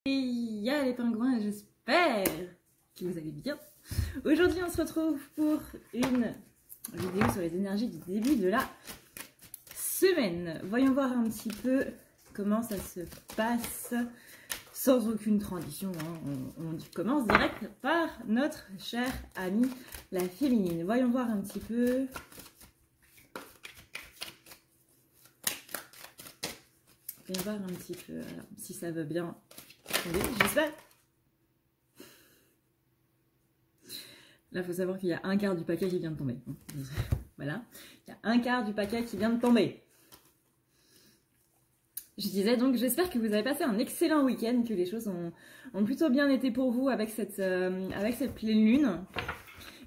Et y'a les pingouins, j'espère que vous allez bien. Aujourd'hui on se retrouve pour une vidéo sur les énergies du début de la semaine. Voyons voir un petit peu comment ça se passe sans aucune transition. On commence direct par notre chère amie la féminine. Voyons voir un petit peu. Voyons voir un petit peu alors, si ça veut bien. J'espère. Là, il faut savoir qu'il y a un quart du paquet qui vient de tomber. Voilà. Il y a un quart du paquet qui vient de tomber. Je disais donc, j'espère que vous avez passé un excellent week-end, que les choses ont plutôt bien été pour vous avec cette pleine lune.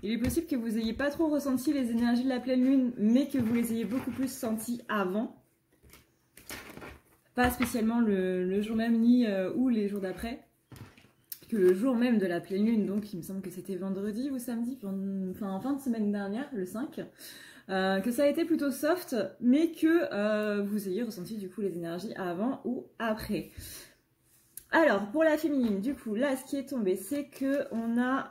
Il est possible que vous n'ayez pas trop ressenti les énergies de la pleine lune, mais que vous les ayez beaucoup plus senties avant. Pas spécialement le jour même ni ou les jours d'après, que le jour même de la pleine lune, donc il me semble que c'était vendredi ou samedi, enfin en fin de semaine dernière, le 5, que ça a été plutôt soft, mais que vous ayez ressenti du coup les énergies avant ou après. Alors pour la féminine, du coup là ce qui est tombé, c'est que on a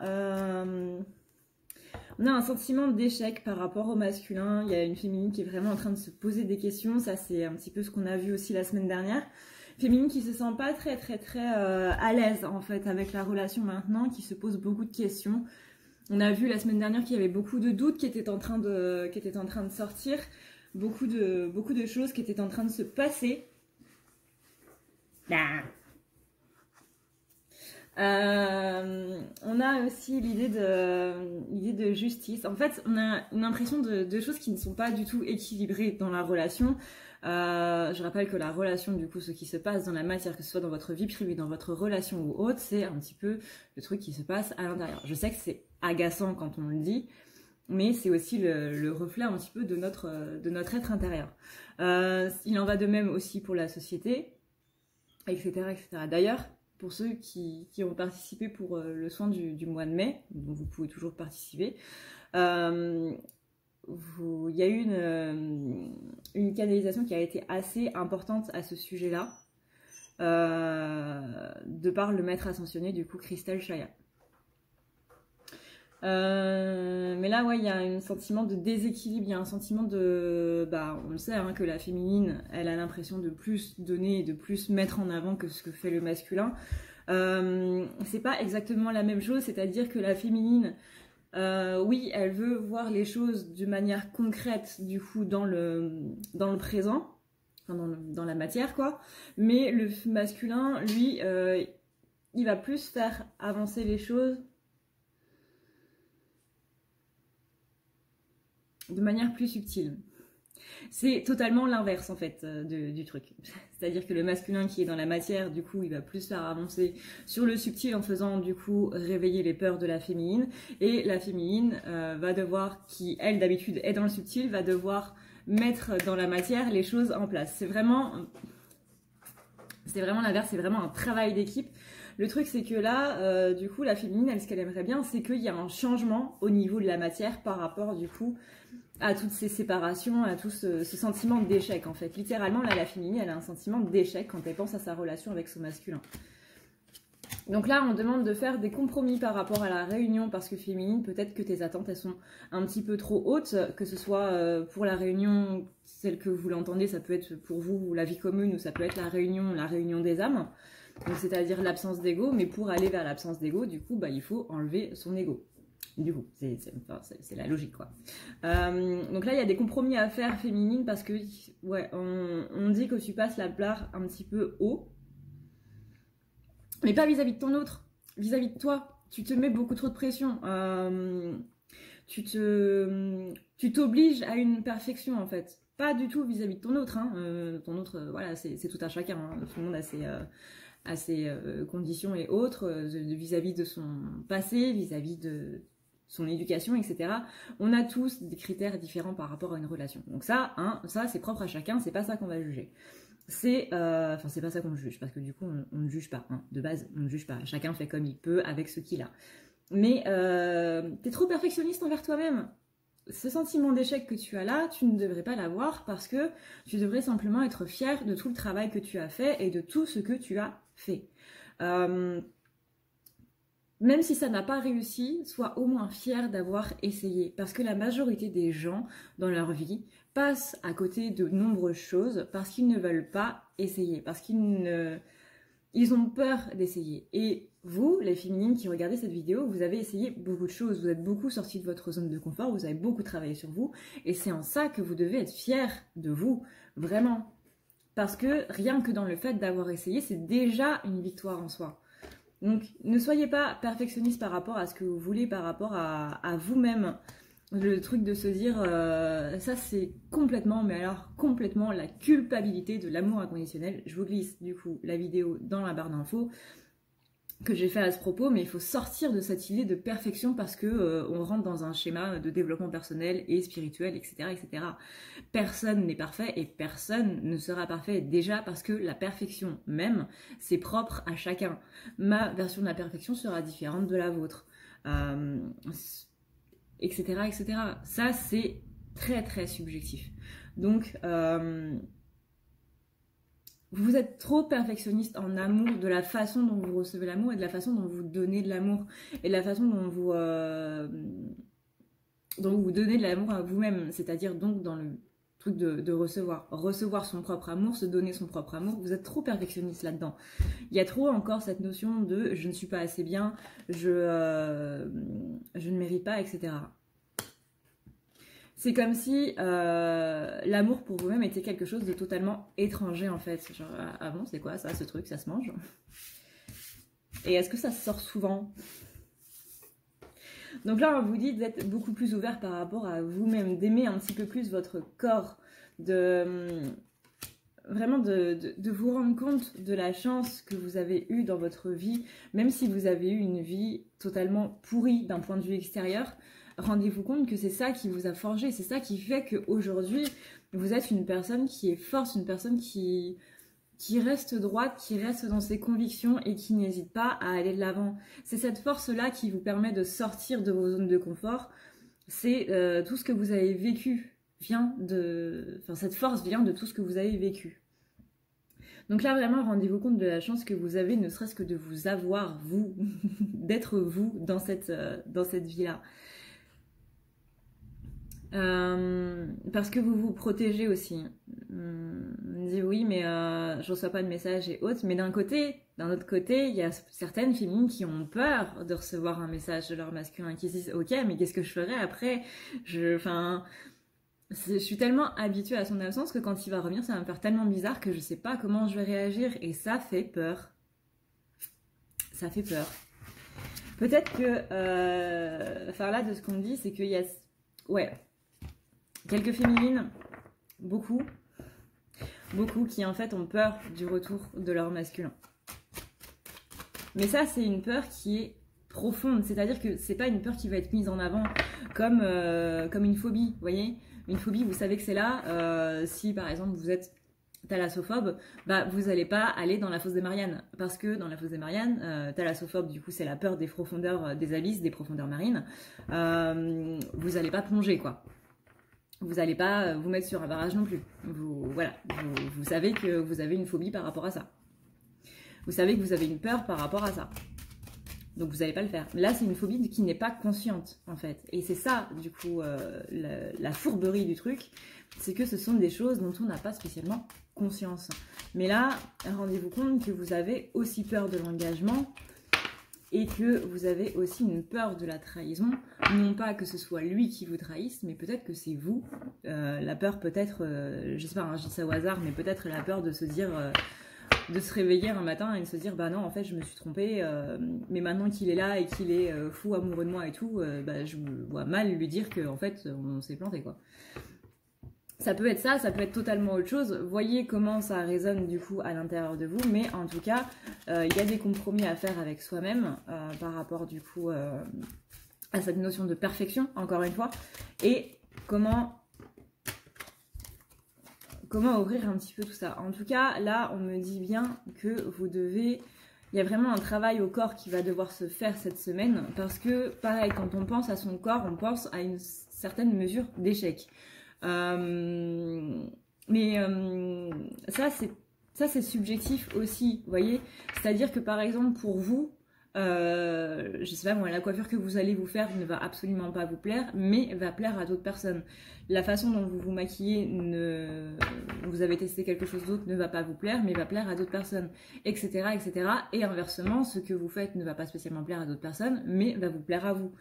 un sentiment d'échec par rapport au masculin. Il y a une féminine qui est vraiment en train de se poser des questions. Ça, c'est un petit peu ce qu'on a vu aussi la semaine dernière. Féminine qui se sent pas très à l'aise en fait avec la relation maintenant, qui se pose beaucoup de questions. On a vu la semaine dernière qu'il y avait beaucoup de doutes qui étaient en train de sortir, beaucoup de choses qui étaient en train de se passer. On a aussi l'idée de justice. En fait, on a une impression de choses qui ne sont pas du tout équilibrées dans la relation. Je rappelle que la relation, du coup, ce qui se passe dans la matière, que ce soit dans votre vie privée, dans votre relation ou autre, c'est un petit peu le truc qui se passe à l'intérieur. Je sais que c'est agaçant quand on le dit, mais c'est aussi le reflet un petit peu de notre être intérieur. Il en va de même aussi pour la société, etc., etc. D'ailleurs, pour ceux qui ont participé pour le soin du mois de mai, dont vous pouvez toujours participer, il y a eu une canalisation qui a été assez importante à ce sujet-là, de par le maître ascensionné, du coup, Christelle Chaya. Mais là, ouais, il y a un sentiment de déséquilibre, il y a un sentiment de... on le sait, hein, que la féminine, elle a l'impression de plus donner et de plus mettre en avant que ce que fait le masculin. C'est pas exactement la même chose, c'est-à-dire que la féminine, oui, elle veut voir les choses de manière concrète, du coup, dans le présent, enfin, dans la matière, quoi. Mais le masculin, lui, il va plus faire avancer les choses de manière plus subtile. C'est totalement l'inverse en fait du truc. C'est-à-dire que le masculin qui est dans la matière, du coup, il va plus faire avancer sur le subtil en faisant du coup réveiller les peurs de la féminine. Et la féminine va devoir, qui elle d'habitude est dans le subtil, va devoir mettre dans la matière les choses en place. C'est vraiment l'inverse, c'est vraiment un travail d'équipe. Le truc, c'est que là, du coup, la féminine, elle, ce qu'elle aimerait bien, c'est qu'il y a un changement au niveau de la matière par rapport, du coup, à toutes ces séparations, à tout ce sentiment d'échec, en fait. Littéralement, là, la féminine, elle a un sentiment d'échec quand elle pense à sa relation avec son masculin. Donc là, on demande de faire des compromis par rapport à la réunion, parce que féminine, peut-être que tes attentes, elles sont un petit peu trop hautes, que ce soit pour la réunion, celle que vous l'entendez, ça peut être pour vous la vie commune, ou ça peut être la réunion des âmes. Donc c'est-à-dire l'absence d'ego, mais pour aller vers l'absence d'ego, du coup, il faut enlever son ego. Du coup, c'est la logique, quoi. Donc là, il y a des compromis à faire féminine parce que, ouais, on dit que tu passes la barre un petit peu haut, mais pas vis-à-vis de ton autre, vis-à-vis de toi. Tu te mets beaucoup trop de pression. Tu t'obliges à une perfection, en fait. Pas du tout vis-à-vis de ton autre. Hein. Ton autre, voilà, c'est tout un chacun. Hein. Tout le monde a ses conditions et autres, vis-à-vis de son passé, vis-à-vis de son éducation, etc. On a tous des critères différents par rapport à une relation. Donc ça, ça c'est propre à chacun, c'est pas ça qu'on va juger. C'est pas ça qu'on juge, parce que du coup, on ne juge pas. Hein. De base, on ne juge pas. Chacun fait comme il peut avec ce qu'il a. Mais t'es trop perfectionniste envers toi-même. Ce sentiment d'échec que tu as là, tu ne devrais pas l'avoir parce que tu devrais simplement être fier de tout le travail que tu as fait et de tout ce que tu as fait. Même si ça n'a pas réussi, sois au moins fier d'avoir essayé. Parce que la majorité des gens dans leur vie passent à côté de nombreuses choses parce qu'ils ne veulent pas essayer, parce ils ont peur d'essayer. Et vous, les féminines qui regardez cette vidéo, vous avez essayé beaucoup de choses, vous êtes beaucoup sorties de votre zone de confort, vous avez beaucoup travaillé sur vous, et c'est en ça que vous devez être fiers de vous, vraiment. Parce que rien que dans le fait d'avoir essayé, c'est déjà une victoire en soi. Donc, ne soyez pas perfectionniste par rapport à ce que vous voulez, par rapport à vous-même. Le truc de se dire, ça c'est complètement, mais alors complètement la culpabilité de l'amour inconditionnel. Je vous glisse du coup la vidéo dans la barre d'infos que j'ai fait à ce propos, mais il faut sortir de cette idée de perfection parce que on rentre dans un schéma de développement personnel et spirituel, etc., etc. Personne n'est parfait et personne ne sera parfait déjà parce que la perfection même, c'est propre à chacun. Ma version de la perfection sera différente de la vôtre, etc., etc. Ça, c'est très, très subjectif. Donc, vous êtes trop perfectionniste en amour de la façon dont vous recevez l'amour et de la façon dont vous donnez de l'amour et de la façon dont vous donnez de l'amour à vous-même, c'est-à-dire donc dans le truc de recevoir son propre amour, se donner son propre amour. Vous êtes trop perfectionniste là-dedans. Il y a trop encore cette notion de je ne suis pas assez bien, je ne mérite pas, etc. C'est comme si l'amour pour vous-même était quelque chose de totalement étranger en fait. Genre, ah bon, c'est quoi ça, ce truc, ça se mange? Et est-ce que ça sort souvent? Donc là, on vous dit d'être beaucoup plus ouvert par rapport à vous-même, d'aimer un petit peu plus votre corps, vraiment de vous rendre compte de la chance que vous avez eue dans votre vie, même si vous avez eu une vie totalement pourrie d'un point de vue extérieur. Rendez-vous compte que c'est ça qui vous a forgé, c'est ça qui fait qu'aujourd'hui, vous êtes une personne qui est forte, une personne qui reste droite, qui reste dans ses convictions et qui n'hésite pas à aller de l'avant. C'est cette force-là qui vous permet de sortir de vos zones de confort. C'est tout ce que vous avez vécu cette force vient de tout ce que vous avez vécu. Donc là, vraiment, rendez-vous compte de la chance que vous avez, ne serait-ce que de vous avoir, vous, d'être vous dans cette vie-là. Parce que vous vous protégez aussi. On me dit oui, mais je reçois pas de messages et autres. Mais d'un autre côté, il y a certaines féminines qui ont peur de recevoir un message de leur masculin, qui se disent ok, mais qu'est-ce que je ferai après? Je suis tellement habituée à son absence que quand il va revenir, ça va me faire tellement bizarre que je sais pas comment je vais réagir et ça fait peur. Ça fait peur. Peut-être que, là, de ce qu'on me dit, c'est qu'il y a, quelques féminines, beaucoup qui en fait ont peur du retour de leur masculin. Mais ça, c'est une peur qui est profonde, c'est-à-dire que c'est pas une peur qui va être mise en avant comme une phobie, vous voyez. Une phobie, vous savez que c'est là, si par exemple vous êtes thalassophobe, vous n'allez pas aller dans la fosse des Mariannes, parce que dans la fosse des Mariannes, thalassophobe, du coup c'est la peur des profondeurs des abysses, des profondeurs marines, vous n'allez pas plonger quoi. Vous n'allez pas vous mettre sur un barrage non plus. Vous savez que vous avez une phobie par rapport à ça. Vous savez que vous avez une peur par rapport à ça. Donc vous n'allez pas le faire. Là, c'est une phobie qui n'est pas consciente, en fait. Et c'est ça, du coup, la fourberie du truc, c'est que ce sont des choses dont on n'a pas spécialement conscience. Mais là, rendez-vous compte que vous avez aussi peur de l'engagement et que vous avez aussi une peur de la trahison. Non pas que ce soit lui qui vous trahisse, mais peut-être que c'est vous. La peur peut-être, je sais pas, hein, je dis ça au hasard, mais peut-être la peur de se dire... de se réveiller un matin et de se dire bah non en fait je me suis trompée mais maintenant qu'il est là et qu'il est fou amoureux de moi et tout je me vois mal lui dire que en fait on s'est planté quoi. Ça peut être ça, ça peut être totalement autre chose. Voyez comment ça résonne du coup à l'intérieur de vous, mais en tout cas il y a des compromis à faire avec soi-même par rapport du coup à cette notion de perfection encore une fois, et comment ouvrir un petit peu tout ça. En tout cas, là, on me dit bien que vous devez... Il y a vraiment un travail au corps qui va devoir se faire cette semaine, parce que, pareil, quand on pense à son corps, on pense à une certaine mesure d'échec. Ça, ça c'est subjectif aussi, vous voyez. C'est-à-dire que par exemple pour vous, je sais pas moi, la coiffure que vous allez vous faire ne va absolument pas vous plaire, mais va plaire à d'autres personnes. La façon dont vous vous maquillez, vous avez testé quelque chose d'autre, ne va pas vous plaire, mais va plaire à d'autres personnes, etc., etc. Et inversement, ce que vous faites ne va pas spécialement plaire à d'autres personnes, mais va vous plaire à vous.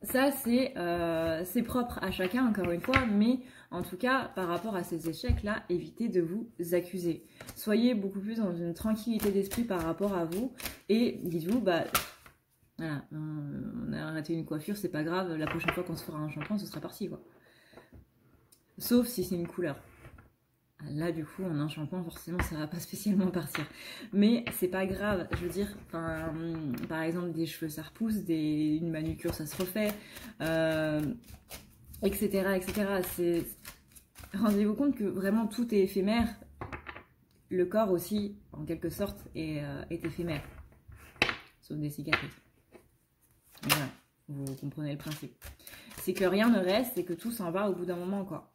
Ça, c'est propre à chacun, encore une fois, mais en tout cas, par rapport à ces échecs-là, évitez de vous accuser. Soyez beaucoup plus dans une tranquillité d'esprit par rapport à vous, et dites-vous, bah, voilà, on a arrêté une coiffure, c'est pas grave, la prochaine fois qu'on se fera un shampoing, ce sera parti, quoi. Sauf si c'est une couleur. Là, du coup, en un shampoing, forcément, ça va pas spécialement partir. Mais c'est pas grave, je veux dire, par exemple, des cheveux, ça repousse, une manucure, ça se refait, etc., etc. Rendez-vous compte que vraiment tout est éphémère. Le corps aussi, en quelque sorte, est éphémère. Sauf des cicatrices. Voilà, vous comprenez le principe. C'est que rien ne reste et que tout s'en va au bout d'un moment, quoi.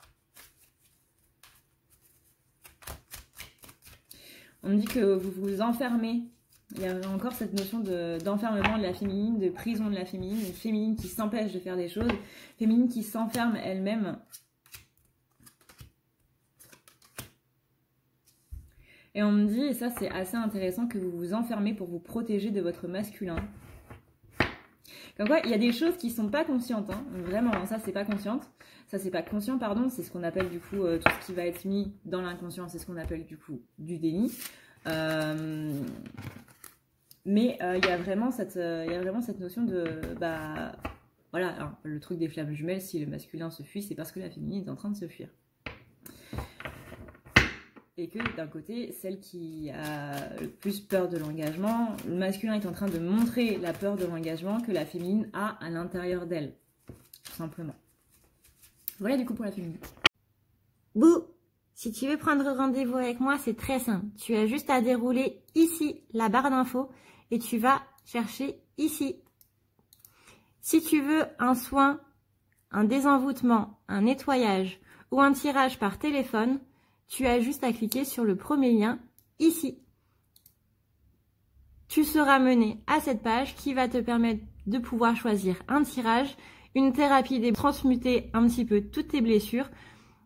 On me dit que vous vous enfermez. Il y a encore cette notion d'enfermement de la féminine, de prison de la féminine, une féminine qui s'empêche de faire des choses, féminine qui s'enferme elle-même. Et on me dit, et ça c'est assez intéressant, que vous vous enfermez pour vous protéger de votre masculin. Comme quoi, il y a des choses qui sont pas conscientes, hein. Vraiment, ça c'est pas consciente. Ça c'est pas conscient, pardon, c'est ce qu'on appelle du coup, tout ce qui va être mis dans l'inconscient, c'est ce qu'on appelle du coup du déni. Mais il y a vraiment cette notion de, bah, voilà, hein, le truc des flammes jumelles, si le masculin se fuit, c'est parce que la féminine est en train de se fuir. Et que d'un côté, celle qui a le plus peur de l'engagement, le masculin est en train de montrer la peur de l'engagement que la féminine a à l'intérieur d'elle, tout simplement. Voilà du coup pour la féminine. Bouh! Si tu veux prendre rendez-vous avec moi, c'est très simple. Tu as juste à dérouler ici la barre d'infos et tu vas chercher ici. Si tu veux un soin, un désenvoûtement, un nettoyage ou un tirage par téléphone, tu as juste à cliquer sur le premier lien ici. Tu seras mené à cette page qui va te permettre de pouvoir choisir un tirage, une thérapie transmuter un petit peu toutes tes blessures.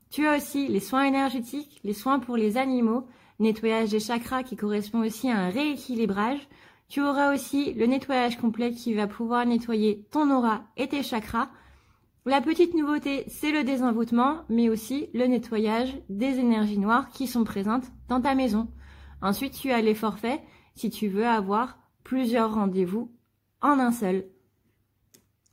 Tu as aussi les soins énergétiques, les soins pour les animaux, nettoyage des chakras qui correspond aussi à un rééquilibrage. Tu auras aussi le nettoyage complet qui va pouvoir nettoyer ton aura et tes chakras. La petite nouveauté, c'est le désenvoûtement, mais aussi le nettoyage des énergies noires qui sont présentes dans ta maison. Ensuite, tu as les forfaits si tu veux avoir plusieurs rendez-vous en un seul.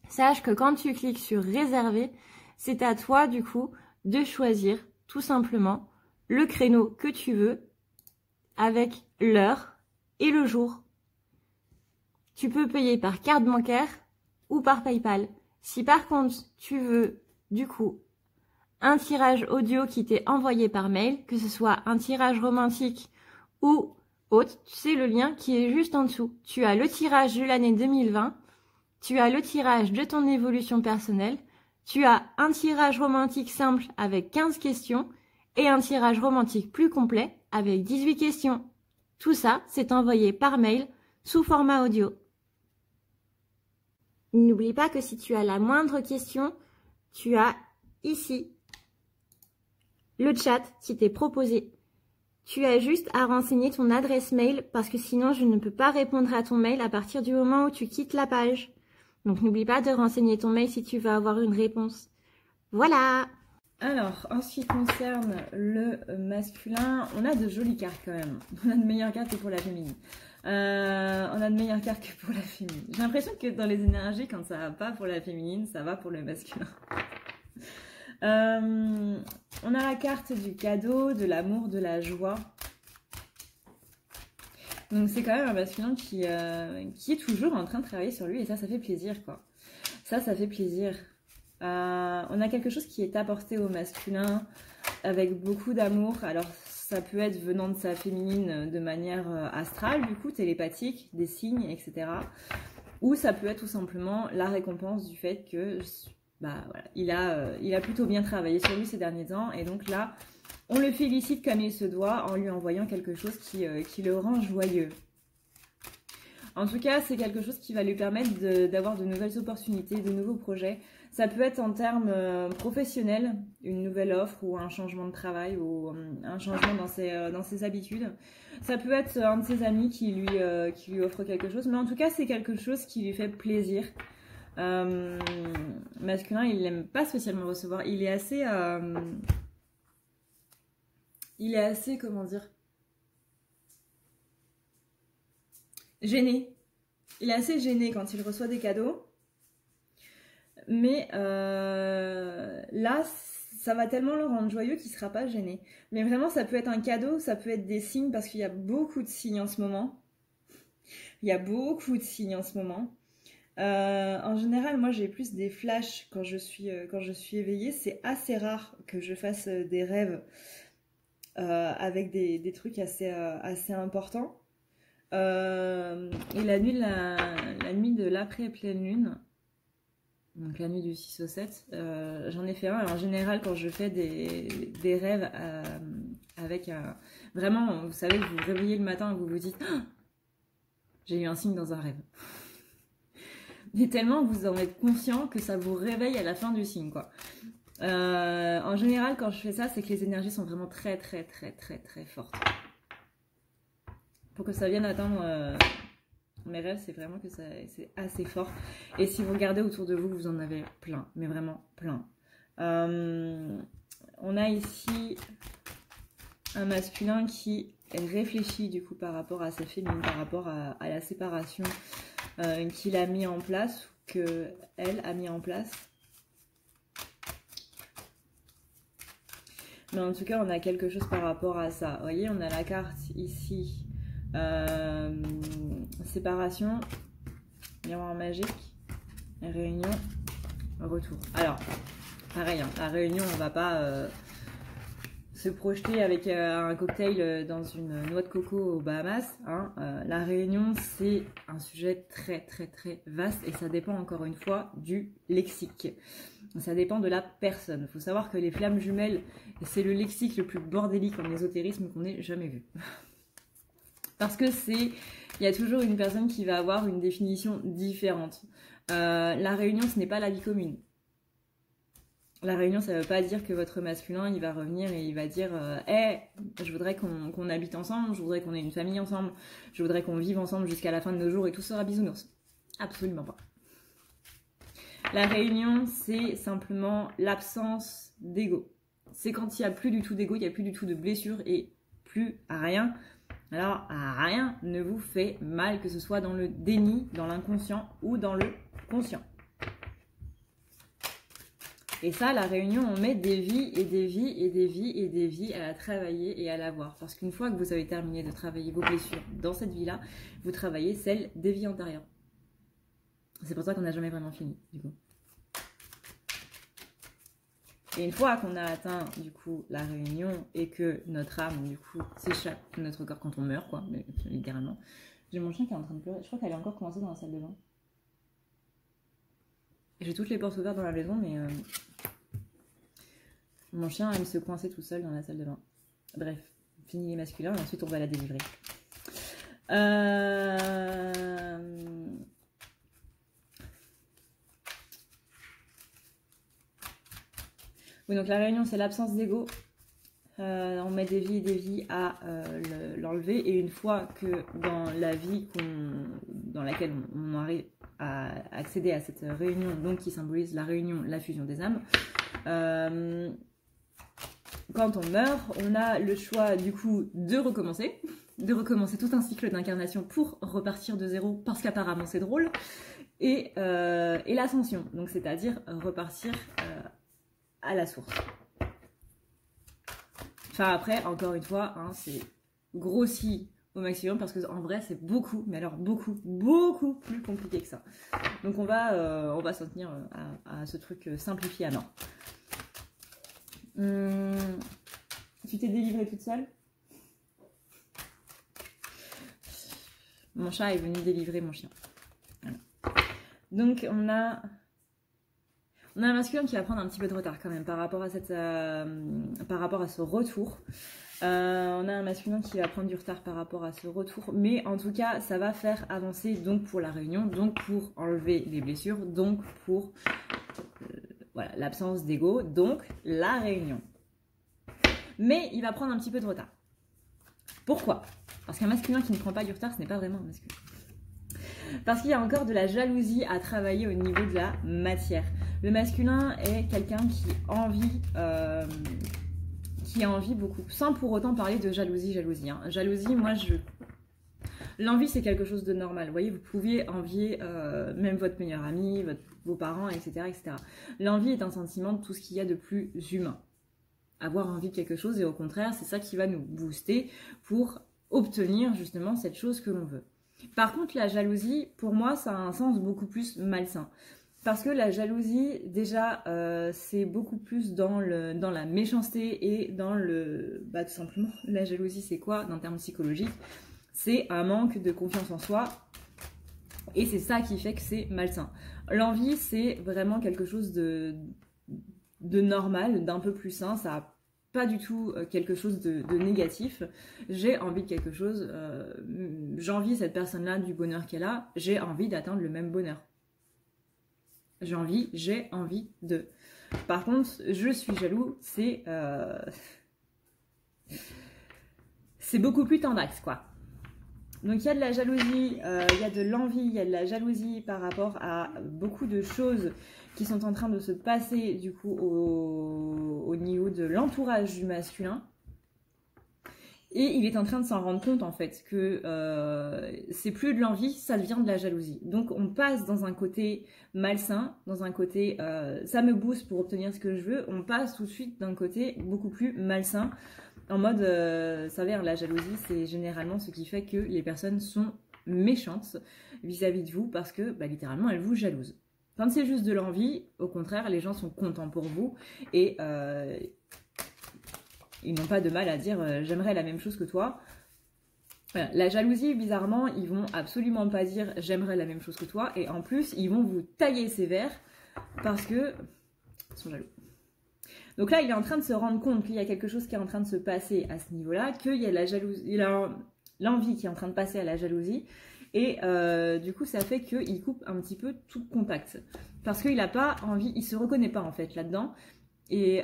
Sache que quand tu cliques sur réserver, c'est à toi du coup de choisir tout simplement le créneau que tu veux avec l'heure et le jour. Tu peux payer par carte bancaire ou par PayPal. Si par contre tu veux du coup un tirage audio qui t'est envoyé par mail, que ce soit un tirage romantique ou autre, tu sais le lien qui est juste en dessous. Tu as le tirage de l'année 2020, tu as le tirage de ton évolution personnelle, tu as un tirage romantique simple avec 15 questions et un tirage romantique plus complet avec 18 questions. Tout ça, c'est envoyé par mail sous format audio. N'oublie pas que si tu as la moindre question, tu as ici le chat qui t'est proposé. Tu as juste à renseigner ton adresse mail parce que sinon je ne peux pas répondre à ton mail à partir du moment où tu quittes la page. Donc n'oublie pas de renseigner ton mail si tu veux avoir une réponse. Voilà! Alors, en ce qui concerne le masculin, on a de jolies cartes quand même. On a de meilleures cartes que pour la féminine. On a de meilleures cartes que pour la féminine. J'ai l'impression que dans les énergies, quand ça va pas pour la féminine, ça va pour le masculin. On a la carte du cadeau, de l'amour, de la joie. Donc c'est quand même un masculin qui est toujours en train de travailler sur lui et ça fait plaisir quoi. Ça fait plaisir. On a quelque chose qui est apporté au masculin avec beaucoup d'amour. Alors ça peut être venant de sa féminine de manière astrale, du coup télépathique, des signes, etc. Ou ça peut être tout simplement la récompense du fait que bah, voilà, il a plutôt bien travaillé sur lui ces derniers temps et donc là On le félicite comme il se doit en lui envoyant quelque chose qui le rend joyeux. En tout cas, c'est quelque chose qui va lui permettre d'avoir de nouvelles opportunités, de nouveaux projets. Ça peut être en termes professionnels, une nouvelle offre ou un changement de travail ou un changement dans ses habitudes. Ça peut être un de ses amis qui lui offre quelque chose. Mais en tout cas, c'est quelque chose qui lui fait plaisir. Masculin, il n'aime pas spécialement recevoir. Il est assez, comment dire, gêné. Il est assez gêné quand il reçoit des cadeaux. Mais là, ça va tellement le rendre joyeux qu'il ne sera pas gêné. Mais vraiment, ça peut être un cadeau, ça peut être des signes, parce qu'il y a beaucoup de signes en ce moment. Il y a beaucoup de signes en ce moment. En général, moi, j'ai plus des flashs quand je suis éveillée. C'est assez rare que je fasse des rêves avec des trucs assez importants. Et la nuit de l'après-pleine lune, donc la nuit du 6 au 7, j'en ai fait un. Et en général, quand je fais des rêves avec un... Vraiment, vous savez, vous vous réveillez le matin et vous vous dites oh, j'ai eu un signe dans un rêve. Mais tellement vous en êtes conscient que ça vous réveille à la fin du signe, quoi. En général, quand je fais ça, c'est que les énergies sont vraiment très, très, très, très, très fortes. Pour que ça vienne atteindre mes rêves, c'est vraiment que c'est assez fort. Et si vous regardez autour de vous, vous en avez plein, mais vraiment plein. On a ici un masculin qui réfléchit du coup par rapport à sa féminine, par rapport à la séparation qu'il a mis en place, ou qu'elle a mis en place. Mais en tout cas, on a quelque chose par rapport à ça. Vous voyez, on a la carte ici. Séparation, miroir magique, réunion, retour. Alors, pareil, hein, la réunion, on va pas se projeter avec un cocktail dans une noix de coco aux Bahamas. Hein. La réunion, c'est un sujet très très très vaste et ça dépend encore une fois du lexique. Ça dépend de la personne. Il faut savoir que les flammes jumelles, c'est le lexique le plus bordélique en ésotérisme qu'on ait jamais vu. Parce que il y a toujours une personne qui va avoir une définition différente. La réunion, ce n'est pas la vie commune. La réunion, ça ne veut pas dire que votre masculin, il va revenir et il va dire hey, je voudrais qu'on habite ensemble, je voudrais qu'on ait une famille ensemble, je voudrais qu'on vive ensemble jusqu'à la fin de nos jours et tout sera bisounours. Absolument pas. La réunion, c'est simplement l'absence d'ego. C'est quand il n'y a plus du tout d'ego, il n'y a plus du tout de blessure et plus à rien. Alors, rien ne vous fait mal, que ce soit dans le déni, dans l'inconscient ou dans le conscient. Et ça, la réunion, on met des vies et des vies et des vies et des vies à la travailler et à la voir. Parce qu'une fois que vous avez terminé de travailler vos blessures dans cette vie-là, vous travaillez celle des vies antérieures. C'est pour ça qu'on n'a jamais vraiment fini, du coup. Et une fois qu'on a atteint, du coup, la réunion et que notre âme, du coup, s'échappe de notre corps quand on meurt, quoi, mais, littéralement. J'ai mon chien qui est en train de pleurer. Je crois qu'elle est encore coincée dans la salle de bain. J'ai toutes les portes ouvertes dans la maison, mais mon chien aime se coincer tout seul dans la salle de bain. Bref, fini les masculins et ensuite on va la délivrer. Oui, donc la réunion, c'est l'absence d'ego. On met des vies et des vies à l'enlever. Et une fois que dans la vie dans laquelle on arrive à accéder à cette réunion, donc qui symbolise la réunion, la fusion des âmes, quand on meurt, on a le choix du coup de recommencer tout un cycle d'incarnation pour repartir de zéro, parce qu'apparemment c'est drôle, et l'ascension, donc c'est-à-dire repartir à la source. Enfin après, encore une fois, hein, c'est grossi au maximum parce qu'en vrai c'est beaucoup, mais alors beaucoup, beaucoup plus compliqué que ça. Donc on va s'en tenir à ce truc simplifié à mort. Tu t'es délivrée toute seule? Mon chat est venu délivrer mon chien. Voilà. Donc on a... On a un masculin qui va prendre un petit peu de retard quand même par rapport à, par rapport à ce retour. On a un masculin qui va prendre du retard par rapport à ce retour, mais en tout cas, ça va faire avancer donc pour la réunion, donc pour enlever les blessures, donc pour voilà, l'absence d'ego, donc la réunion. Mais il va prendre un petit peu de retard. Pourquoi? Parce qu'un masculin qui ne prend pas du retard, ce n'est pas vraiment un masculin. Parce qu'il y a encore de la jalousie à travailler au niveau de la matière. Le masculin est quelqu'un qui a envie beaucoup, sans pour autant parler de jalousie. Hein. Jalousie, l'envie, c'est quelque chose de normal. Vous voyez, vous pouviez envier même votre meilleur ami, vos parents, etc., etc. L'envie est un sentiment de tout ce qu'il y a de plus humain. Avoir envie de quelque chose, et au contraire, c'est ça qui va nous booster pour obtenir justement cette chose que l'on veut. Par contre, la jalousie, pour moi, ça a un sens beaucoup plus malsain. Parce que la jalousie, déjà, c'est beaucoup plus dans la méchanceté et dans tout simplement, la jalousie, c'est quoi, en termes psychologiques? C'est un manque de confiance en soi. Et c'est ça qui fait que c'est malsain. L'envie, c'est vraiment quelque chose de normal, d'un peu plus sain. Ça n'a pas du tout quelque chose de négatif. J'ai envie de quelque chose, j'envie cette personne-là du bonheur qu'elle a, j'ai envie d'atteindre le même bonheur. J'ai envie de. Par contre, je suis jaloux, c'est beaucoup plus tendax, quoi. Donc il y a de la jalousie, il y a de l'envie, il y a de la jalousie par rapport à beaucoup de choses qui sont en train de se passer du coup au niveau de l'entourage du masculin. Et il est en train de s'en rendre compte en fait que c'est plus de l'envie, ça devient de la jalousie. Donc on passe dans un côté malsain, dans un côté ça me booste pour obtenir ce que je veux, on passe tout de suite d'un côté beaucoup plus malsain. En mode, s'avère la jalousie, c'est généralement ce qui fait que les personnes sont méchantes vis-à-vis de vous parce que littéralement elles vous jalousent. Quand c'est juste de l'envie, au contraire, les gens sont contents pour vous et ils n'ont pas de mal à dire j'aimerais la même chose que toi. Voilà. La jalousie, bizarrement, ils vont absolument pas dire j'aimerais la même chose que toi et en plus ils vont vous tailler sévère parce que ils sont jaloux. Donc là, il est en train de se rendre compte qu'il y a quelque chose qui est en train de se passer à ce niveau-là, qu'il y a la jalousie, il a l'envie qui est en train de passer à la jalousie, et du coup, ça fait qu'il coupe un petit peu tout contact, parce qu'il n'a pas envie, il se reconnaît pas en fait là-dedans, et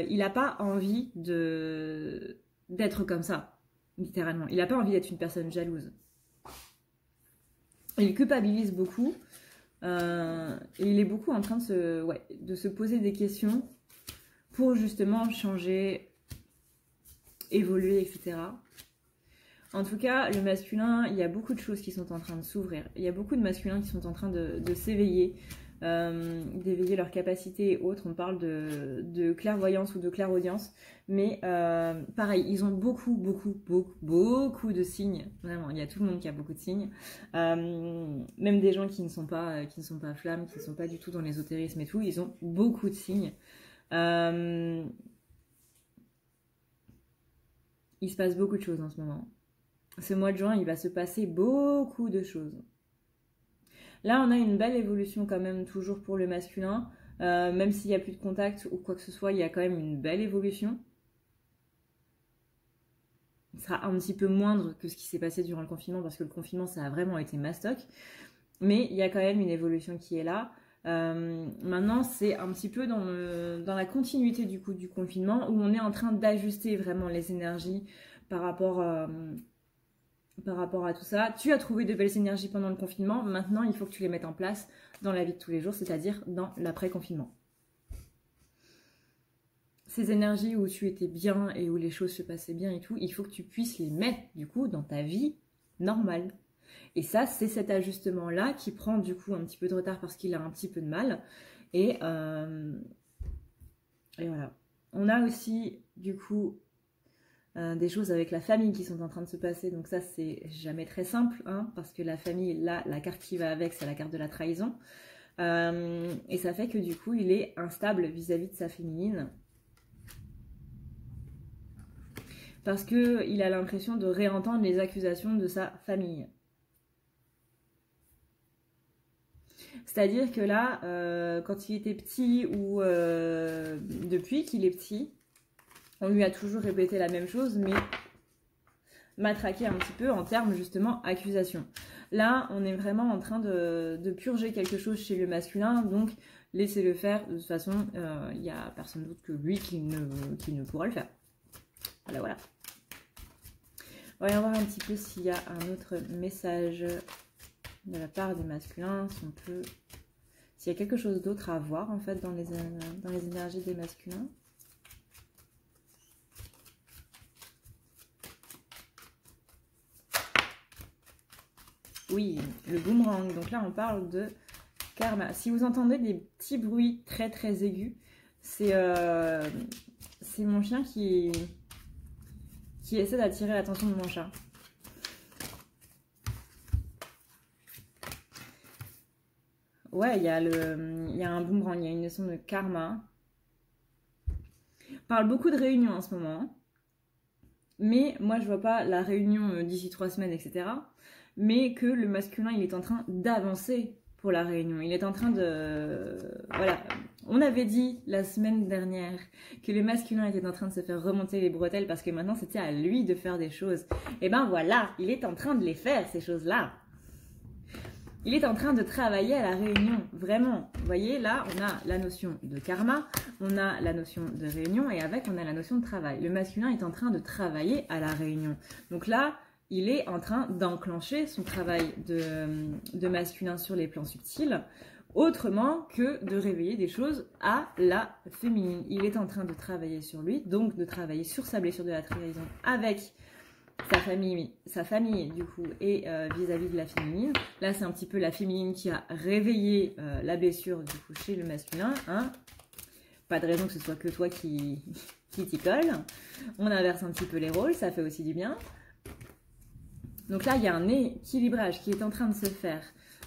il n'a pas envie d'être comme ça, littéralement. Il n'a pas envie d'être une personne jalouse. Il culpabilise beaucoup, et il est beaucoup en train de se poser des questions pour justement changer, évoluer, etc. En tout cas, le masculin, il y a beaucoup de choses qui sont en train de s'ouvrir. Il y a beaucoup de masculins qui sont en train de s'éveiller, d'éveiller leurs capacités et autres. On parle de clairvoyance ou de clairaudience. Mais pareil, ils ont beaucoup de signes. Vraiment, il y a tout le monde qui a beaucoup de signes. Même des gens qui ne sont pas flammes, qui ne sont pas du tout dans l'ésotérisme et tout, ils ont beaucoup de signes. Il se passe beaucoup de choses en ce moment. Ce mois de juin, il va se passer beaucoup de choses. Là, on a une belle évolution quand même, toujours pour le masculin. Même s'il n'y a plus de contact ou quoi que ce soit, il y a quand même une belle évolution. Il sera un petit peu moindre que ce qui s'est passé durant le confinement, parce que le confinement, ça a vraiment été mastoc. Mais il y a quand même une évolution qui est là. Maintenant, c'est un petit peu dans la continuité du coup du confinement, où on est en train d'ajuster vraiment les énergies par rapport à tout ça. Tu as trouvé de belles énergies pendant le confinement, maintenant il faut que tu les mettes en place dans la vie de tous les jours, c'est-à-dire dans l'après-confinement. Ces énergies où tu étais bien et où les choses se passaient bien et tout, il faut que tu puisses les mettre du coup dans ta vie normale. Et ça, c'est cet ajustement-là qui prend du coup un petit peu de retard parce qu'il a un petit peu de mal. Et voilà. On a aussi du coup des choses avec la famille qui sont en train de se passer. Donc ça, c'est jamais très simple, hein, parce que la famille, là, la carte qui va avec, c'est la carte de la trahison. Et ça fait que du coup, il est instable vis-à-vis de sa féminine. Parce qu'il a l'impression de réentendre les accusations de sa famille. C'est-à-dire que là, quand il était petit ou depuis qu'il est petit, on lui a toujours répété la même chose, mais matraqué un petit peu en termes justement accusation. Là, on est vraiment en train de purger quelque chose chez le masculin, donc laissez-le faire. De toute façon, il n'y a personne d'autre que lui qui ne pourra le faire. Voilà, voilà. On va voir un petit peu s'il y a un autre message de la part des masculins, s'il y a quelque chose d'autre à voir en fait dans les énergies des masculins. Oui, le boomerang. Donc là, on parle de karma. Si vous entendez des petits bruits très très aigus, c'est mon chien qui essaie d'attirer l'attention de mon chat. Ouais, il y a un boomerang, il y a une notion de karma. On parle beaucoup de réunions en ce moment. Mais moi, je vois pas la réunion d'ici 3 semaines, etc. Mais que le masculin, il est en train d'avancer pour la réunion. Il est en train de... Voilà. On avait dit la semaine dernière que le masculin était en train de se faire remonter les bretelles parce que maintenant, c'était à lui de faire des choses. Et ben voilà, il est en train de les faire, ces choses-là. Il est en train de travailler à la réunion, vraiment. Vous voyez, là, on a la notion de karma, on a la notion de réunion et avec, on a la notion de travail. Le masculin est en train de travailler à la réunion. Donc là, il est en train d'enclencher son travail de masculin sur les plans subtils, autrement que de réveiller des choses à la féminine. Il est en train de travailler sur lui, donc de travailler sur sa blessure de la trahison avec sa famille du coup, et vis-à-vis de la féminine. Là, c'est un petit peu la féminine qui a réveillé la blessure du coup chez le masculin. Hein. Pas de raison que ce soit que toi qui t'y colle. On inverse un petit peu les rôles, ça fait aussi du bien. Donc là, il y a un équilibrage qui est en train de se faire.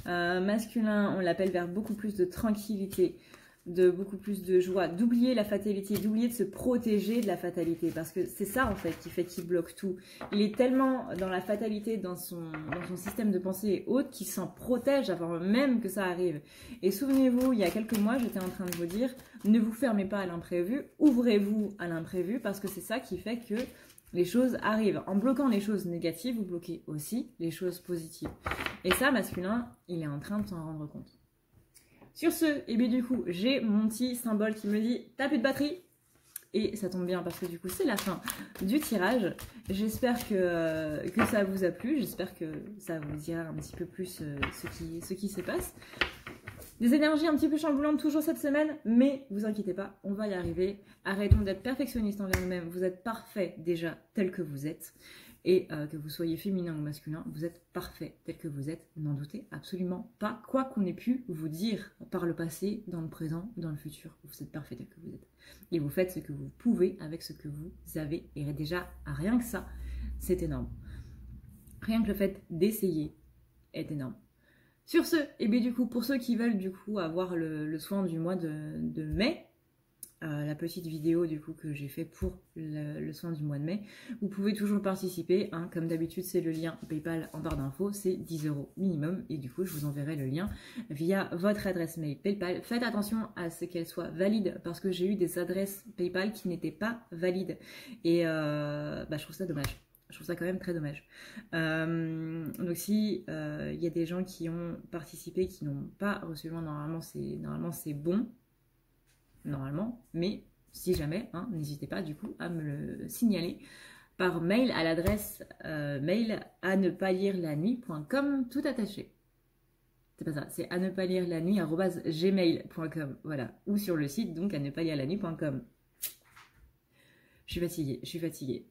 Masculin, on l'appelle vers beaucoup plus de tranquillité, de beaucoup plus de joie, d'oublier la fatalité, d'oublier de se protéger de la fatalité, parce que c'est ça en fait qui fait qu'il bloque tout. Il est tellement dans la fatalité, dans son système de pensée et autres, qu'il s'en protège avant même que ça arrive. Et souvenez-vous, il y a quelques mois, j'étais en train de vous dire, ne vous fermez pas à l'imprévu, ouvrez-vous à l'imprévu, parce que c'est ça qui fait que les choses arrivent. En bloquant les choses négatives, vous bloquez aussi les choses positives. Et ça, masculin, il est en train de s'en rendre compte. Sur ce, et bien du coup, j'ai mon petit symbole qui me dit « t'as plus de batterie ?» Et ça tombe bien parce que du coup, c'est la fin du tirage. J'espère que ça vous a plu. J'espère que ça vous dira un petit peu plus ce qui se passe. Des énergies un petit peu chamboulantes toujours cette semaine, mais vous inquiétez pas, on va y arriver. Arrêtons d'être perfectionnistes envers nous-mêmes. Vous êtes parfait déjà tel que vous êtes. Et que vous soyez féminin ou masculin, vous êtes parfait tel que vous êtes, n'en doutez absolument pas. Quoi qu'on ait pu vous dire par le passé, dans le présent, dans le futur, vous êtes parfait tel que vous êtes. Et vous faites ce que vous pouvez avec ce que vous avez. Et déjà, rien que ça, c'est énorme. Rien que le fait d'essayer est énorme. Sur ce, et bien du coup, pour ceux qui veulent du coup avoir le soin du mois de mai, la petite vidéo du coup que j'ai fait pour le soin du mois de mai, vous pouvez toujours participer, hein, comme d'habitude c'est le lien PayPal en barre d'infos, c'est 10 € minimum et du coup je vous enverrai le lien via votre adresse mail PayPal. Faites attention à ce qu'elle soit valide parce que j'ai eu des adresses PayPal qui n'étaient pas valides et je trouve ça dommage. Je trouve ça quand même très dommage. Donc si y a des gens qui ont participé qui n'ont pas reçu le lien, normalement c'est bon. Normalement, mais si jamais, hein, n'hésitez pas du coup à me le signaler par mail à l'adresse mail à ne pas lire la nuit.com tout attaché. C'est pas ça, c'est à ne pas lire la nuit@gmail.com, voilà, ou sur le site donc à ne pas lire la nuit.com. Je suis fatiguée.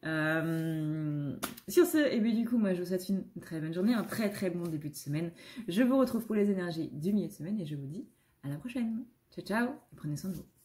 Sur ce, et bien du coup, moi je vous souhaite une très bonne journée, un très très bon début de semaine. Je vous retrouve pour les énergies du milieu de semaine et je vous dis à la prochaine. Ciao ciao, et prenez soin de vous.